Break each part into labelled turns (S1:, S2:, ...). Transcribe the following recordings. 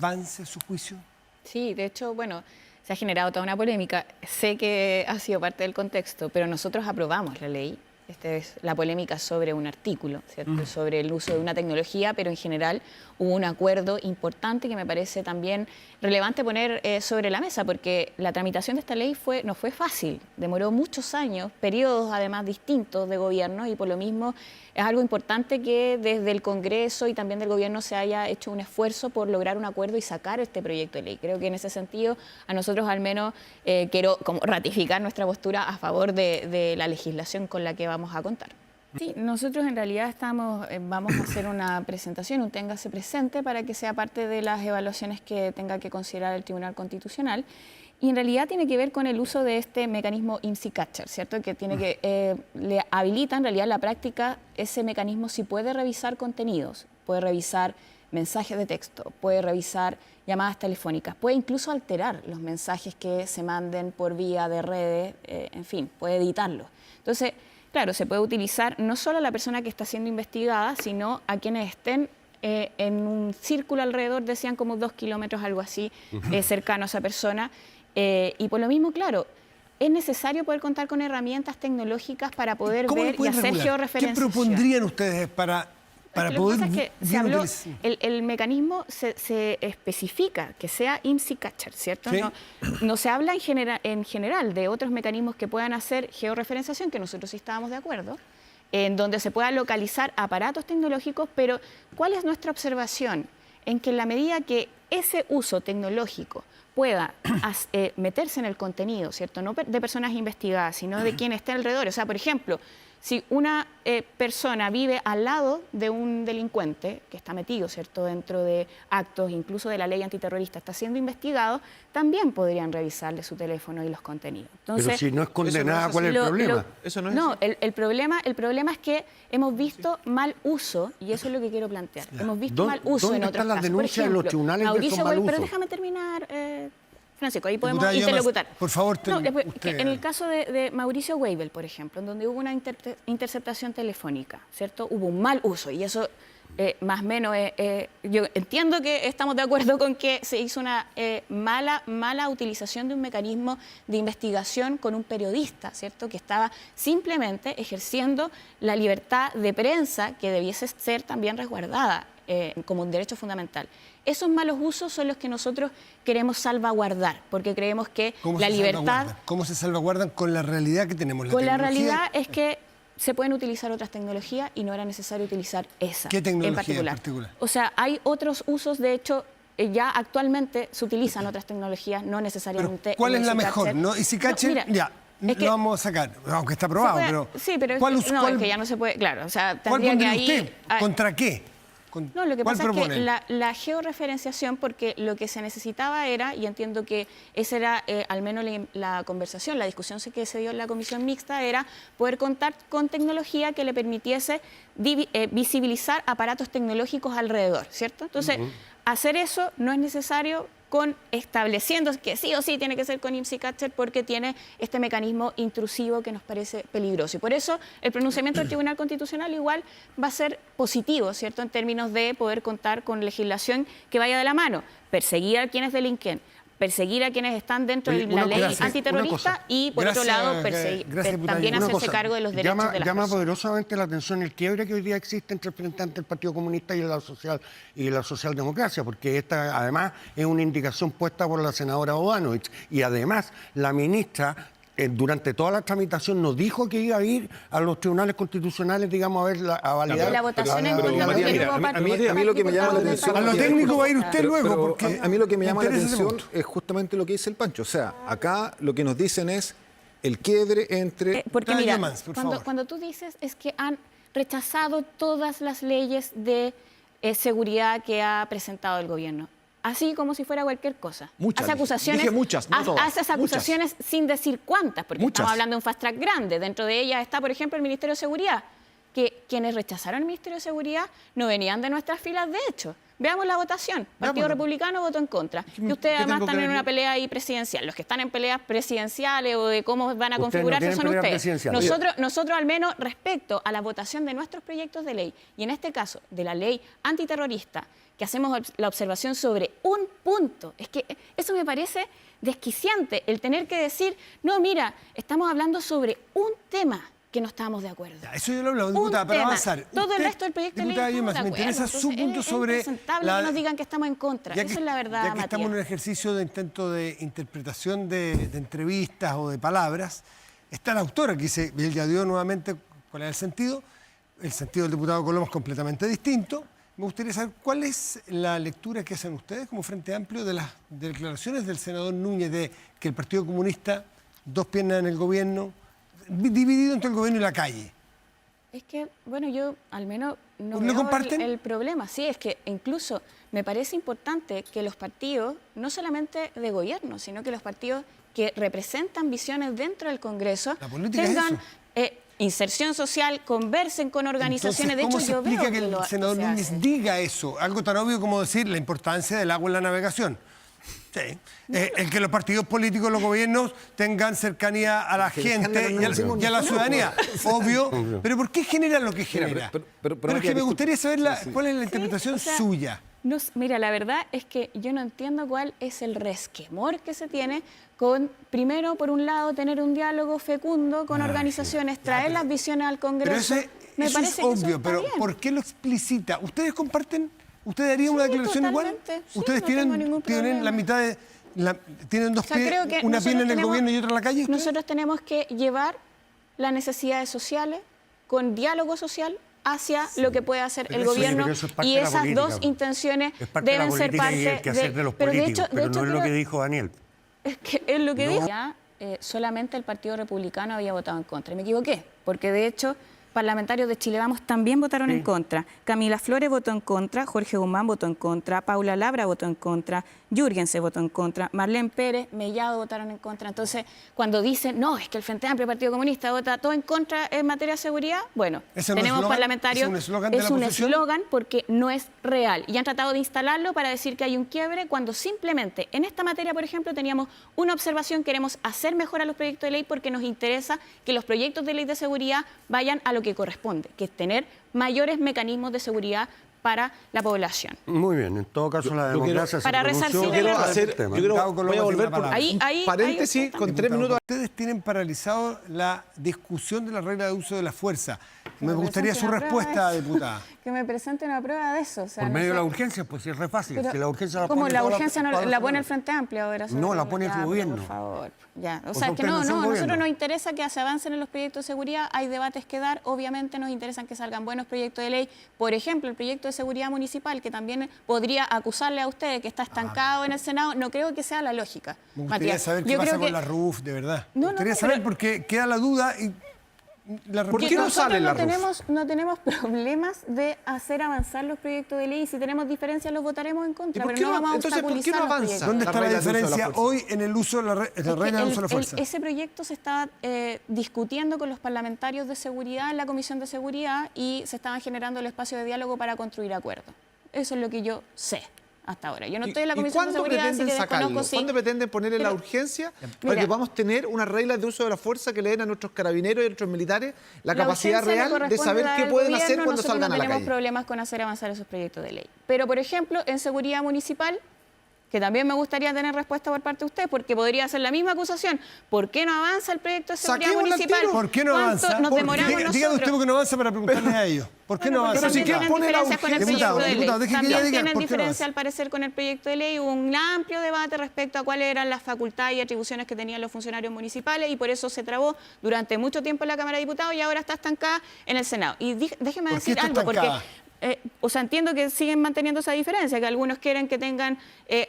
S1: avance su juicio?
S2: Sí, de hecho, bueno, se ha generado toda una polémica. Sé que ha sido parte del contexto, pero nosotros aprobamos la ley. Esta es la polémica sobre un artículo, ¿cierto? Sobre el uso de una tecnología, pero en general hubo un acuerdo importante que me parece también relevante poner sobre la mesa, porque la tramitación de esta ley no fue fácil, demoró muchos años, periodos además distintos de gobierno, y por lo mismo es algo importante que desde el Congreso y también del gobierno se haya hecho un esfuerzo por lograr un acuerdo y sacar este proyecto de ley. Creo que en ese sentido a nosotros al menos quiero como ratificar nuestra postura a favor de la legislación con la que vamos a contar. Sí, nosotros en realidad vamos a hacer una presentación, un téngase presente, para que sea parte de las evaluaciones que tenga que considerar el Tribunal Constitucional. Y en realidad tiene que ver con el uso de este mecanismo IMSI Catcher, ¿cierto? Que tiene le habilita en realidad en la práctica ese mecanismo, si puede revisar contenidos, puede revisar mensajes de texto, puede revisar llamadas telefónicas, puede incluso alterar los mensajes que se manden por vía de redes, en fin, puede editarlos. Entonces, claro, se puede utilizar no solo a la persona que está siendo investigada, sino a quienes estén en un círculo alrededor, decían como 2 kilómetros, algo así, cercano a esa persona. Y por lo mismo, claro, es necesario poder contar con herramientas tecnológicas para poder ver y hacer georreferenciación.
S1: ¿Qué propondrían ustedes para poder...
S2: Lo que pasa es que se habló, el mecanismo se especifica que sea IMSI Catcher, ¿cierto? ¿Sí? No se habla en general de otros mecanismos que puedan hacer georreferenciación, que nosotros sí estábamos de acuerdo, en donde se puedan localizar aparatos tecnológicos, pero ¿cuál es nuestra observación? En que en la medida que ese uso tecnológico pueda meterse en el contenido, ¿cierto? No de personas investigadas, sino de quien esté alrededor. O sea, por ejemplo, si una persona vive al lado de un delincuente que está metido, ¿cierto?, dentro de actos, incluso de la ley antiterrorista, está siendo investigado, también podrían revisarle su teléfono y los contenidos. Entonces,
S1: pero si no es condenada, ¿cuál es el problema?
S2: Eso no es el problema es que hemos visto mal uso, y eso es lo que quiero plantear. Hemos visto mal uso en otros casos. ¿Dónde están las
S1: denuncias en los tribunales de esos mal uso?
S2: Pero déjame terminar, Francisco, ahí podemos interlocutar.
S1: Por favor,
S2: en el caso de Mauricio Weibel, por ejemplo, en donde hubo una interceptación telefónica, ¿cierto? Hubo un mal uso, y eso más o menos, yo entiendo que estamos de acuerdo con que se hizo una mala utilización de un mecanismo de investigación con un periodista, ¿cierto?, que estaba simplemente ejerciendo la libertad de prensa, que debiese ser también resguardada como un derecho fundamental. Esos malos usos son los que nosotros queremos salvaguardar, porque creemos que la libertad...
S1: ¿Cómo se salvaguardan con la realidad que tenemos?
S2: La realidad es que se pueden utilizar otras tecnologías y no era necesario utilizar esa.
S1: ¿Qué tecnología en particular?
S2: O sea, hay otros usos, de hecho, ya actualmente se utilizan otras tecnologías, no necesariamente...
S1: ¿Pero cuál es la mejor? ¿No? IMSI Catcher, ya, lo vamos a sacar, aunque está aprobado, pero...
S2: Sí, pero es que ya no se puede, claro, o sea,
S1: tendría que ahí... usted? ¿Contra qué?
S2: No, lo que pasa es que la georreferenciación, porque lo que se necesitaba era, y entiendo que esa era al menos la conversación, la discusión que se dio en la comisión mixta, era poder contar con tecnología que le permitiese visibilizar aparatos tecnológicos alrededor, ¿cierto? Entonces, hacer eso no es necesario estableciendo que sí o sí tiene que ser con IMSI Catcher, porque tiene este mecanismo intrusivo que nos parece peligroso. Y por eso el pronunciamiento del Tribunal Constitucional igual va a ser positivo, ¿cierto?, en términos de poder contar con legislación que vaya de la mano, perseguir a quienes delinquen, perseguir a quienes están dentro de la ley antiterrorista y, por otro lado, también hacerse cargo de los derechos de las personas.
S1: Llama poderosamente la atención el quiebre que hoy día existe entre el representante del Partido Comunista y la socialdemocracia, porque esta, además, es una indicación puesta por la senadora Bodanovich, y además la ministra durante toda la tramitación nos dijo que iba a ir a los tribunales constitucionales, digamos, a validar.
S2: La votación en contra
S3: a mí lo que me llama la atención...
S1: A lo técnico va a ir usted luego, porque
S3: a mí lo que me llama la atención es justamente lo que dice el Pancho. O sea, acá lo que nos dicen es el quiebre entre...
S2: Porque mira, cuando tú dices es que han rechazado todas las leyes de seguridad que ha presentado el gobierno. Así como si fuera cualquier cosa.
S3: Muchas.
S2: Hace acusaciones,
S3: dije muchas, no todas.
S2: Hace acusaciones sin decir cuántas, porque estamos hablando de un fast track grande. Dentro de ellas está, por ejemplo, el Ministerio de Seguridad, que quienes rechazaron el Ministerio de Seguridad no venían de nuestras filas, de hecho. Veamos la votación. Partido Republicano votó en contra. Y ustedes además están en una pelea ahí presidencial. Los que están en peleas presidenciales o de cómo van a configurarse son ustedes. Nosotros al menos respecto a la votación de nuestros proyectos de ley, y en este caso de la ley antiterrorista, que hacemos la observación sobre un punto, es que eso me parece desquiciante, el tener que decir, no, mira, estamos hablando sobre un tema que no estamos de acuerdo.
S4: Ya, eso yo lo hablo, diputada, para avanzar.
S2: Todo el resto del proyecto de ley estamos de acuerdo.
S4: Me interesa su punto sobre...
S2: Es impresentable que nos digan que estamos en contra. Esa es la verdad,
S4: Ya que estamos en un ejercicio de intento de interpretación de entrevistas o de palabras, está la autora que dice, él ya dio nuevamente cuál es el sentido del diputado Coloma es completamente distinto. Me gustaría saber cuál es la lectura que hacen ustedes como Frente Amplio de las declaraciones del senador Núñez de que el Partido Comunista, dos piernas en el gobierno, dividido entre el gobierno y la calle.
S2: Es que, bueno, yo al menos no
S4: ¿Lo
S2: veo
S4: comparten?
S2: el problema. Sí, es que incluso me parece importante que los partidos, no solamente de gobierno, sino que los partidos que representan visiones dentro del Congreso,
S4: La política es
S2: tengan
S4: eso.
S2: inserción social, conversen con organizaciones.
S4: Entonces, ¿cómo
S2: de
S4: se
S2: hecho, yo
S4: explica
S2: veo
S4: que el senador
S2: se
S4: Núñez
S2: hace.
S4: diga eso? Algo tan obvio como decir la importancia del agua en la navegación. Sí. El que los partidos políticos, los gobiernos tengan cercanía a la gente y a la ciudadanía. Obvio. Pero ¿por qué genera lo que genera? Pero es que me gustaría saber cuál es la interpretación suya.
S2: Mira, la verdad es que yo no entiendo cuál es el resquemor que se tiene con, primero, por un lado, tener un diálogo fecundo con organizaciones, traer las visiones al Congreso.
S4: Pero eso es obvio, pero ¿por qué lo explicita? ¿Ustedes comparten? ¿Ustedes harían una declaración igual?
S2: Totalmente. Sí,
S4: ¿Ustedes
S2: no tengo ningún
S4: tienen
S2: problema.
S4: la mitad de... tienen dos pies,
S2: creo que
S4: una pierna en el
S2: nosotros
S4: gobierno y otra en la calle? ¿ustedes?
S2: Nosotros tenemos que llevar las necesidades sociales con diálogo social hacia lo que puede hacer el gobierno,
S1: pero eso es parte
S2: y
S1: de la
S2: esas
S1: política.
S2: dos intenciones
S1: Es parte de la
S2: deben ser
S1: política
S2: parte
S1: y el quehacer de los
S2: pero
S1: políticos, pero no es lo
S2: creo-
S1: que dijo Daniel.
S2: Es que es lo que dijo. Ya, solamente el Partido Republicano había votado en contra. Y me equivoqué, porque de hecho parlamentarios de Chile Vamos también votaron en contra. Camila Flores votó en contra, Jorge Guzmán votó en contra, Paula Labra votó en contra, Jürgensen votó en contra, Marlene Pérez, Mellado votaron en contra. Entonces, cuando dicen, no, es que el Frente Amplio, el Partido Comunista vota todo en contra en materia de seguridad, bueno,
S4: ¿Ese no
S2: tenemos
S4: eslogan?
S2: parlamentarios...
S4: ¿Es un eslogan de la
S2: Es un
S4: oposición?
S2: eslogan porque no es real. Y han tratado de instalarlo para decir que hay un quiebre cuando simplemente en esta materia, por ejemplo, teníamos una observación, queremos hacer mejor a los proyectos de ley porque nos interesa que los proyectos de ley de seguridad vayan a lo que corresponde, que es tener mayores mecanismos de seguridad para la población.
S1: Muy bien, en todo caso la democracia se
S2: para
S1: pronunció
S2: resarcir
S1: sobre
S2: el
S1: el
S2: error.
S1: tema.
S3: Yo quiero,
S4: Gustavo
S3: voy a
S4: Coloma
S3: volver
S4: tiene la
S3: por
S4: palabra.
S2: Ahí
S3: paréntesis
S2: usted
S3: con
S2: también.
S3: 3 minutos.
S4: Ustedes tienen paralizado la discusión de la regla de uso de la fuerza. Me
S2: me
S4: gustaría su
S2: presente una prueba
S4: respuesta,
S2: de eso.
S4: diputada.
S2: Que me presente una prueba de eso. O sea,
S1: Por
S2: no
S1: medio de
S2: sé.
S1: la urgencia, pues sí, es re fácil.
S2: Pero,
S1: Si la urgencia la
S2: ¿cómo
S1: pone
S2: la
S1: toda
S2: urgencia
S1: toda
S2: la pone el
S1: semana.
S2: Frente Amplio ahora?
S1: No, la pone su
S2: pero
S1: gobierno.
S2: Por favor, ya. O
S1: O
S2: sea,
S1: sea,
S2: es que
S1: ustedes no son
S2: nosotros
S1: gobierno.
S2: nos interesa que se avancen en los proyectos de seguridad, hay debates que dar, obviamente nos interesan que salgan buenos proyectos de ley. Por ejemplo, el proyecto de seguridad municipal, que también podría acusarle a usted que está estancado en el Senado, no creo que sea la lógica.
S4: Me gustaría
S2: Matías.
S4: saber qué
S2: Yo
S4: pasa
S2: creo
S4: con
S2: que-
S4: la RUF, de verdad.
S2: No,
S4: Me
S2: no,
S4: gustaría
S2: no,
S4: saber
S2: pero-
S4: porque queda la duda y la
S3: ¿Por qué
S2: Que
S3: no
S2: nosotros
S3: sale la RUF?
S2: no tenemos problemas de hacer avanzar los proyectos de ley y si tenemos diferencias los votaremos en contra,
S3: ¿Y por
S2: pero
S3: qué
S2: no
S3: no-
S2: vamos a
S3: entonces, ¿por qué
S2: obstaculizar
S3: no
S2: los
S3: avanza?
S2: proyectos.
S4: ¿Dónde
S3: La
S4: está la
S3: regla de uso de la
S4: diferencia
S3: fuerza.
S4: hoy en el uso de la
S2: Es que
S4: regla de uso de la fuerza?
S2: ese proyecto se estaba discutiendo con los parlamentarios de seguridad en la Comisión de Seguridad y se estaban generando el espacio de diálogo para construir acuerdos. Eso es lo que yo sé hasta ahora. Yo no estoy en la Comisión de
S3: cuándo
S2: Seguridad, así
S3: pretenden
S2: que
S3: sacarlo?
S2: desconozco si...
S3: ¿Cuándo pretenden ponerle la
S2: Pero-
S3: urgencia para
S2: Mira.
S3: que podamos tener unas reglas de uso de la fuerza que le den a nuestros carabineros y a nuestros militares la capacidad
S2: urgencia le
S3: real de
S2: corresponde
S3: saber
S2: dar
S3: qué
S2: al
S3: pueden hacer
S2: gobierno,
S3: cuando
S2: nosotros
S3: salgan a la
S2: no tenemos
S3: calle?
S2: problemas con hacer avanzar esos proyectos de ley. Pero, por ejemplo, en seguridad municipal, que también me gustaría tener respuesta por parte de usted, porque podría hacer la misma acusación. ¿Por qué no avanza el proyecto de seguridad
S3: Saquémosla al
S2: municipal?
S3: tiro.
S4: ¿Por qué no
S2: ¿Cuánto
S4: avanza?
S2: nos demoramos
S4: Dígame usted
S2: nosotros?
S4: por qué no avanza para preguntarle a ellos. ¿Por qué no
S2: Bueno,
S4: avanza?
S2: porque
S3: si quiere
S2: también
S3: pone
S2: tienen
S3: la
S2: diferencias con el
S3: urgencia.
S2: proyecto de ley.
S4: Diputado, deje que
S2: También
S4: ella diga
S2: tienen
S4: por qué no
S2: diferencia
S4: avanza.
S2: al parecer con el proyecto de ley. Hubo un amplio debate respecto a cuáles eran las facultades y atribuciones que tenían los funcionarios municipales y por eso se trabó durante mucho tiempo en la Cámara de Diputados y ahora está estancada en el Senado. Y déjeme
S4: ¿Por qué
S2: decir
S4: está
S2: algo, porque
S4: estancada?
S2: o sea, entiendo que siguen manteniendo esa diferencia, que algunos quieren que tengan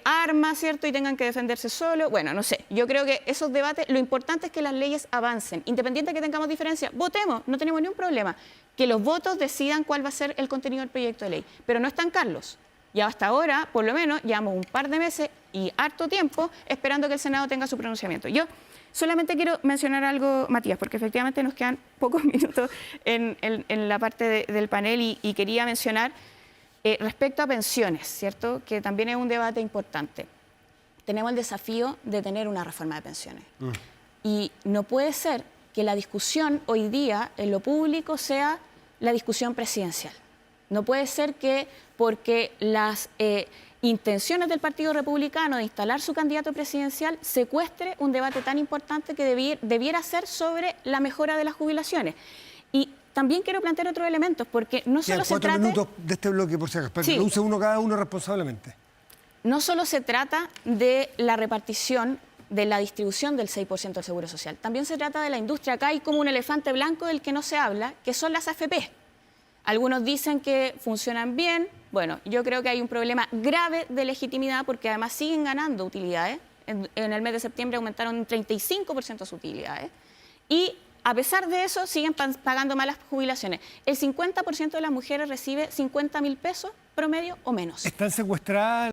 S2: armas, ¿cierto? Y tengan que defenderse solo. Bueno, no sé. Yo creo que esos debates, lo importante es que las leyes avancen. Independiente de que tengamos diferencia, votemos, no tenemos ningún problema. Que los votos decidan cuál va a ser el contenido del proyecto de ley. Pero no estancarlos. Y hasta ahora, por lo menos, llevamos un par de meses y harto tiempo esperando que el Senado tenga su pronunciamiento. Yo solamente quiero mencionar algo, Matías, porque efectivamente nos quedan pocos minutos en la parte del panel y quería mencionar Respecto a pensiones, ¿cierto? Que también es un debate importante. Tenemos el desafío de tener una reforma de pensiones. Y no puede ser que la discusión hoy día en lo público sea la discusión presidencial. No puede ser que porque las intenciones del Partido Republicano de instalar su candidato presidencial secuestre un debate tan importante que debiera ser sobre la mejora de las jubilaciones. Y también quiero plantear otros elementos, porque no solo se
S4: 4
S2: trata...
S4: minutos de este bloque, por si acaso, para que
S2: Sí.
S4: lo use uno cada uno responsablemente.
S2: No solo se trata de la repartición, de la distribución del 6% del Seguro Social, también se trata de la industria. Acá hay como un elefante blanco del que no se habla, que son las AFP. Algunos dicen que funcionan bien. Bueno, yo creo que hay un problema grave de legitimidad porque además siguen ganando utilidades. En el mes de septiembre aumentaron un 35% sus utilidades. Y a pesar de eso, siguen pagando malas jubilaciones. El 50% de las mujeres recibe 50.000 pesos promedio o menos.
S4: Están secuestradas